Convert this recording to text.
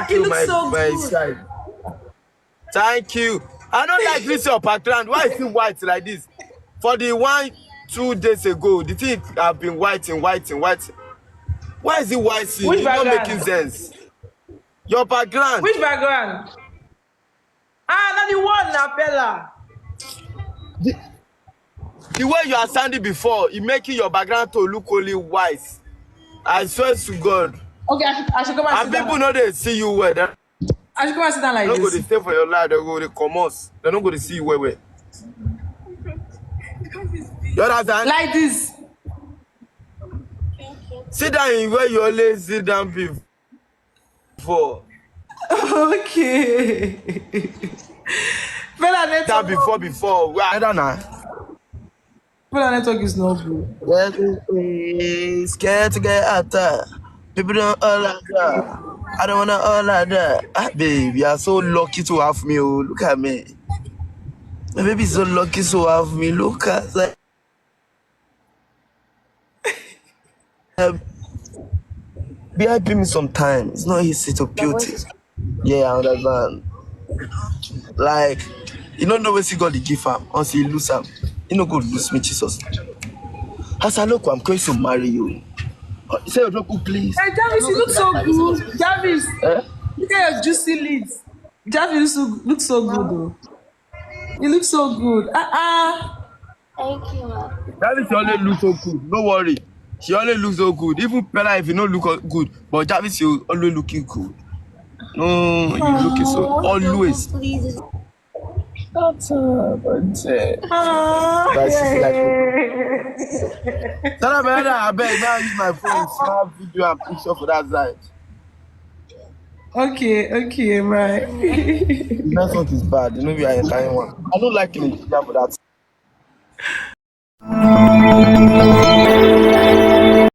Thank it you, looks so my good. side. Thank you. I don't like this your background. Why is it white like this? For the 2 days ago, the thing have been white and white and white. Why is it white? Which It's not making background? sense. Your background. Which background? Not the one na Peller. The way you are standing before, it making your background to look only white. I swear to God. Okay, I should come and And sit people down. know they see you well. They're I should come and sit down like not going this. to stay for your life. They're going to come us. They're not going to see you well. You understand? Like this. Sit down in where you always sit down before. Okay. Peller That network. before. I don't know. Peller network is not good. Scared to get out there. People don't all like that. I don't wanna all like that. Babe, you are so lucky to have me. Oh, look at me. My baby is so lucky to have me. Look at that. Be helping me sometime. It's not easy to build it. Yeah, I understand. Like, you don't know where she got the gift from until you lose him. You know, go lose me, Jesus. As I look, I'm going to marry you. Say your local, please. Hey, Jarvis, you look so good. Jarvis, Eh? look at your juicy lips. Jarvis looks so good, though. You look so good. Thank you, ma. Jarvis always look so good. No worry. She always looks so good. Even Peller, if you don't look good, but Jarvis, you always looking good. No, you looking so always. Please. That's Tell her, man, I beg now use my phone, snap video and picture for that side. Okay, right. The next one is bad. You know we are entire one. I don't like him for that.